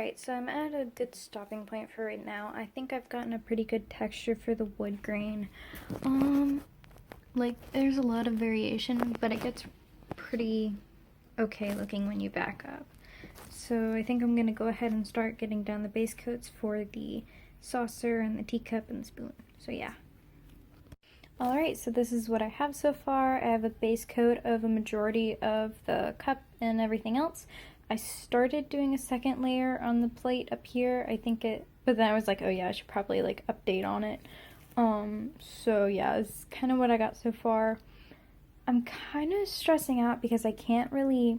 Alright, so I'm at a good stopping point for right now. I think I've gotten a pretty good texture for the wood grain. Like, there's a lot of variation, but it gets pretty okay looking when you back up. So I think I'm going to go ahead and start getting down the base coats for the saucer and the teacup and the spoon. So yeah. Alright, so this is what I have so far. I have a base coat of a majority of the cup and everything else. I started doing a second layer on the plate up here. But then I was like, oh yeah, I should probably like update on it. So yeah, it's kind of what I got so far. I'm kind of stressing out because I can't really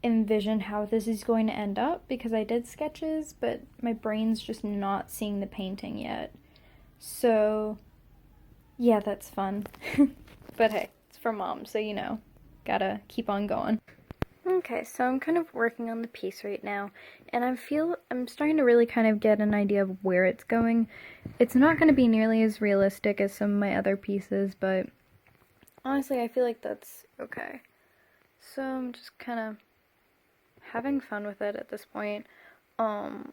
envision how this is going to end up because I did sketches, but my brain's just not seeing the painting yet. So yeah, that's fun. But hey, it's for mom, so you know, gotta keep on going. Okay, so I'm kind of working on the piece right now, and I'm starting to really kind of get an idea of where it's going. It's not going to be nearly as realistic as some of my other pieces, but honestly, I feel like that's okay. So I'm just kind of having fun with it at this point. My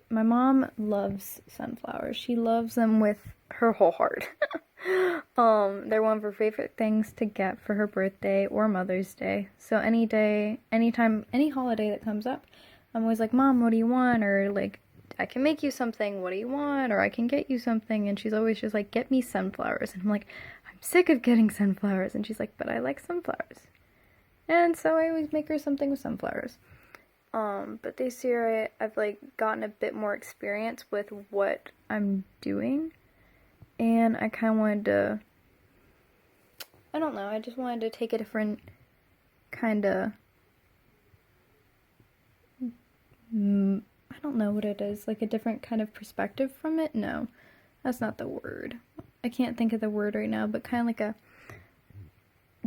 mom loves sunflowers. She loves them with her whole heart. They're one of her favorite things to get for her birthday or Mother's Day. So any day, anytime, any holiday that comes up, I'm always like, Mom, what do you want? Or like, I can make you something, what do you want? Or I can get you something. And she's always just like, get me sunflowers. And I'm like, I'm sick of getting sunflowers. And she's like, but I like sunflowers. And so I always make her something with sunflowers. But this year I've like gotten a bit more experience with what I'm doing. And I kind of wanted to, I don't know, I just wanted to take a different kind of, I don't know what it is, like a different kind of perspective from it? No, that's not the word. I can't think of the word right now, but kind of like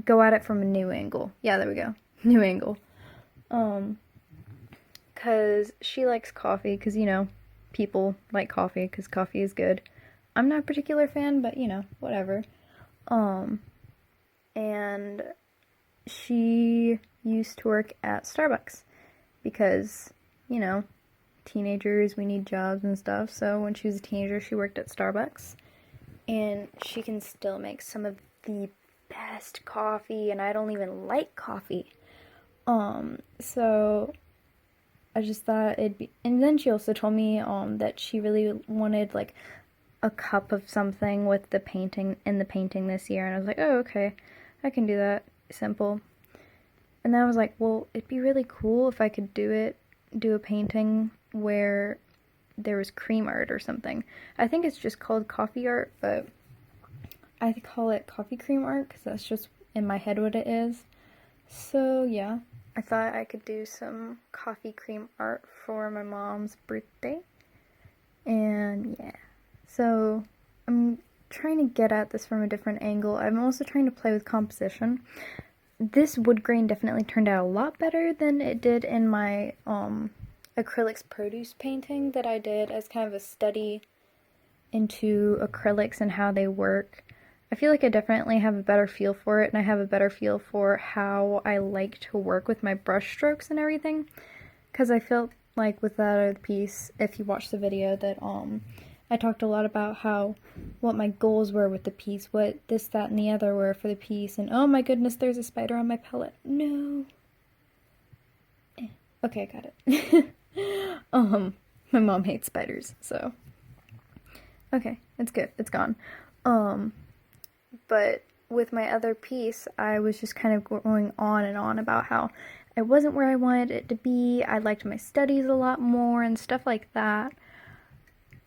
go at it from a new angle. Yeah, there we go. New angle. Because she likes coffee, because, you know, people like coffee, because coffee is good. I'm not a particular fan, but, you know, whatever. And she used to work at Starbucks because, you know, teenagers, we need jobs and stuff. So when she was a teenager, she worked at Starbucks. And she can still make some of the best coffee, and I don't even like coffee. So I just thought it'd be, and then she also told me, that she really wanted, like, a cup of something with the painting this year, and I was like, oh, okay, I can do that, simple. And then I was like, well, it'd be really cool if I could do a painting where there was cream art or something. I think it's just called coffee art, but I call it coffee cream art because that's just in my head what it is. So yeah, I thought I could do some coffee cream art for my mom's birthday, and yeah. So I'm trying to get at this from a different angle. I'm also trying to play with composition. This wood grain definitely turned out a lot better than it did in my acrylics produce painting that I did as kind of a study into acrylics and how they work. I feel like I definitely have a better feel for it, and I have a better feel for how I like to work with my brush strokes and everything. Because I felt like with that other piece, if you watch the video, that I talked a lot about what my goals were with the piece, what this, that, and the other were for the piece, and oh my goodness, there's a spider on my palette. No. Okay, I got it. My mom hates spiders, so. Okay, it's good, it's gone. But with my other piece, I was just kind of going on and on about how it wasn't where I wanted it to be, I liked my studies a lot more, and stuff like that.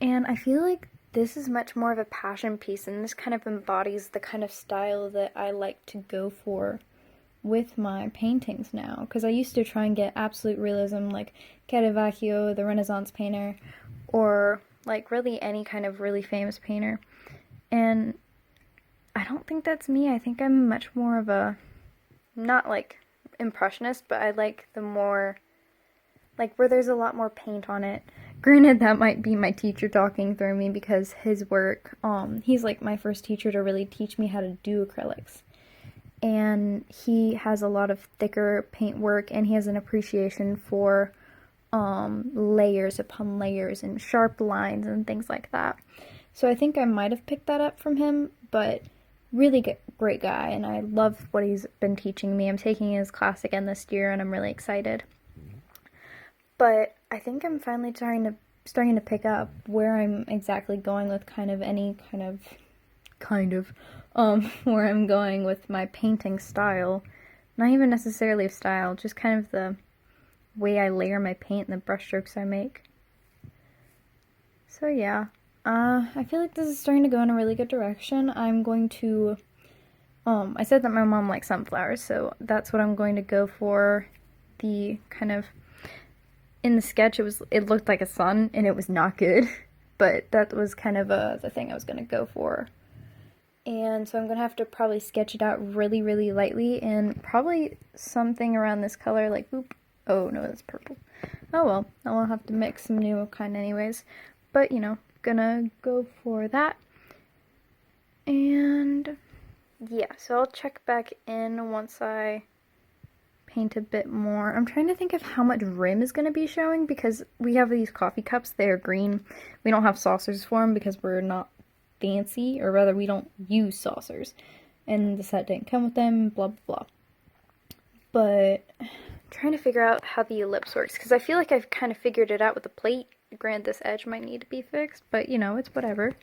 And I feel like this is much more of a passion piece, and this kind of embodies the kind of style that I like to go for with my paintings now. Because I used to try and get absolute realism, like Caravaggio, the Renaissance painter, or like really any kind of really famous painter. And I don't think that's me. I think I'm much more of a, not like impressionist, but I like the more, like where there's a lot more paint on it. Granted, that might be my teacher talking through me because his work, he's like my first teacher to really teach me how to do acrylics. And he has a lot of thicker paint work, and he has an appreciation for layers upon layers and sharp lines and things like that. So I think I might have picked that up from him, but really great guy, and I love what he's been teaching me. I'm taking his class again this year, and I'm really excited. But I think I'm finally starting to pick up where I'm exactly going with kind of any kind of where I'm going with my painting style. Not even necessarily of style, just kind of the way I layer my paint and the brushstrokes I make. So yeah, I feel like this is starting to go in a really good direction. I'm going to, I said that my mom likes sunflowers, so that's what I'm going to go for. The kind of, in the sketch, it looked like a sun, and it was not good, but that was kind of the thing I was going to go for. And so I'm going to have to probably sketch it out really, really lightly, and probably something around this color, like, oop, oh no, that's purple. Oh well, I'll have to mix some new kind anyways, but you know, gonna go for that. And yeah, so I'll check back in once I paint a bit more. I'm trying to think of how much rim is going to be showing, because we have these coffee cups. They're green. We don't have saucers for them because we're not fancy, or rather we don't use saucers, and the set didn't come with them, blah blah blah. But I'm trying to figure out how the ellipse works, because I feel like I've kind of figured it out with the plate. Granted, this edge might need to be fixed, but you know, it's whatever.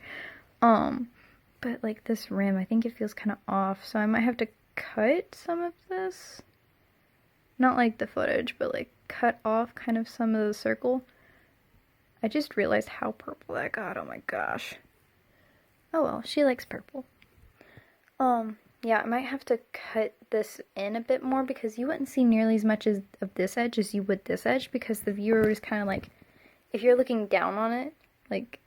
But like this rim, I think it feels kind of off, so I might have to cut some of this. Not like the footage, but like cut off kind of some of the circle. I just realized how purple that got, oh my gosh. Oh well, she likes purple. Yeah, I might have to cut this in a bit more, because you wouldn't see nearly as much of this edge as you would this edge, because the viewer is kind of like, if you're looking down on it, like,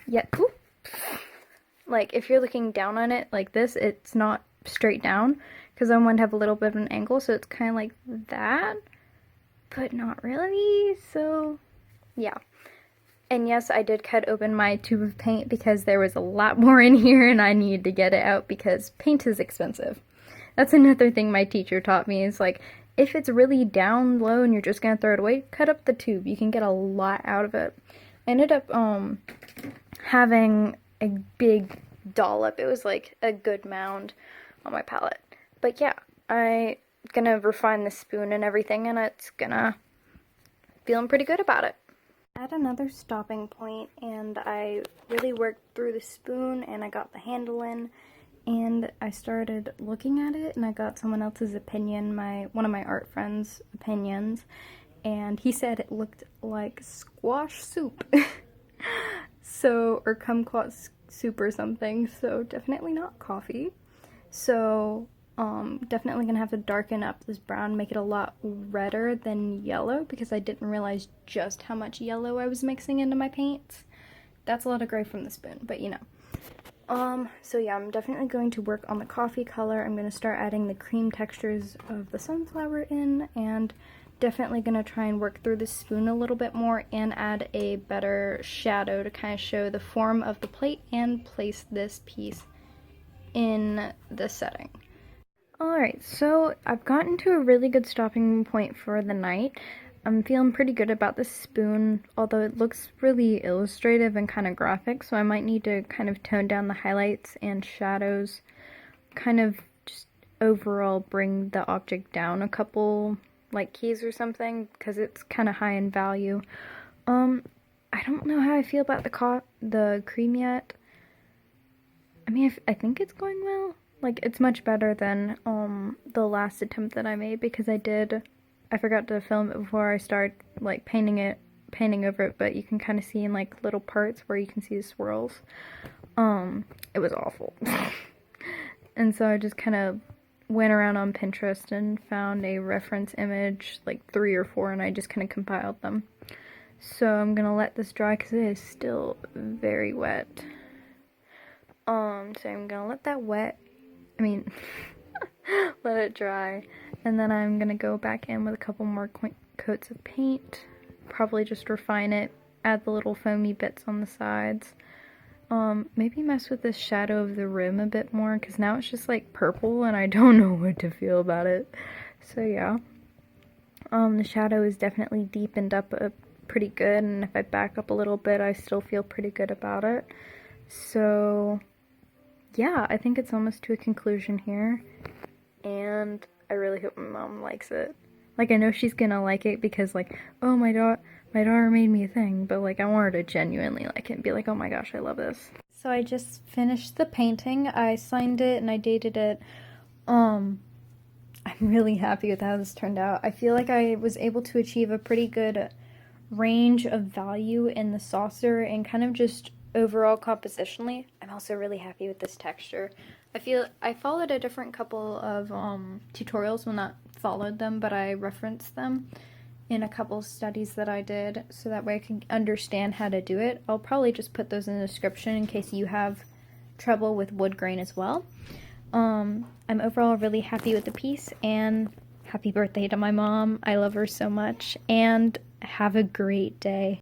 yeah, ooh. Like, if you're looking down on it like this, it's not straight down, because I want to have a little bit of an angle, so it's kind of like that, but not really, so, yeah. And yes, I did cut open my tube of paint because there was a lot more in here and I needed to get it out because paint is expensive. That's another thing my teacher taught me, is like, if it's really down low and you're just gonna throw it away, cut up the tube. You can get a lot out of it. I ended up having a big dollop. It was like a good mound on my palette. But yeah, I'm gonna refine the spoon and everything, and it's gonna feeling pretty good about it. At another stopping point, and I really worked through the spoon, and I got the handle in, and I started looking at it, and I got someone else's opinion, one of my art friends' opinions, and he said it looked like squash soup. So, or kumquat soup or something, so definitely not coffee. So, definitely gonna have to darken up this brown, make it a lot redder than yellow, because I didn't realize just how much yellow I was mixing into my paints. That's a lot of gray from the spoon, but you know. So yeah, I'm definitely going to work on the coffee color. I'm gonna start adding the cream textures of the sunflower in, and definitely gonna try and work through the spoon a little bit more and add a better shadow to kind of show the form of the plate and place this piece in the setting. Alright, so I've gotten to a really good stopping point for the night. I'm feeling pretty good about this spoon, although it looks really illustrative and kind of graphic, so I might need to kind of tone down the highlights and shadows, kind of just overall bring the object down a couple, like, keys or something, because it's kind of high in value. I don't know how I feel about the cream yet. I mean, I think it's going well. Like, it's much better than the last attempt that I made, because I forgot to film it before I started, like, painting over it, but you can kind of see in, like, little parts where you can see the swirls. It was awful. And so I just kind of went around on Pinterest and found a reference image, like 3 or 4, and I just kind of compiled them. So I'm gonna let this dry, because it is still very wet. So I'm gonna let that let it dry, and then I'm gonna go back in with a couple more coats of paint, probably just refine it, add the little foamy bits on the sides, maybe mess with the shadow of the rim a bit more, because now it's just like purple and I don't know what to feel about it. So yeah. The shadow is definitely deepened up pretty good, and if I back up a little bit, I still feel pretty good about it. So yeah, I think it's almost to a conclusion here, and I really hope my mom likes it. Like, I know she's gonna like it because, like, oh, my daughter made me a thing, but, like, I want her to genuinely like it and be like, oh my gosh, I love this. So I just finished the painting. I signed it and I dated it. I'm really happy with how this turned out. I feel like I was able to achieve a pretty good range of value in the saucer and kind of just overall compositionally. I'm also really happy with this texture. I feel I followed a different couple of tutorials, well, not followed them, but I referenced them in a couple studies that I did, so that way I can understand how to do it. I'll probably just put those in the description in case you have trouble with wood grain as well. I'm overall really happy with the piece, and happy birthday to my mom. I love her so much, and have a great day.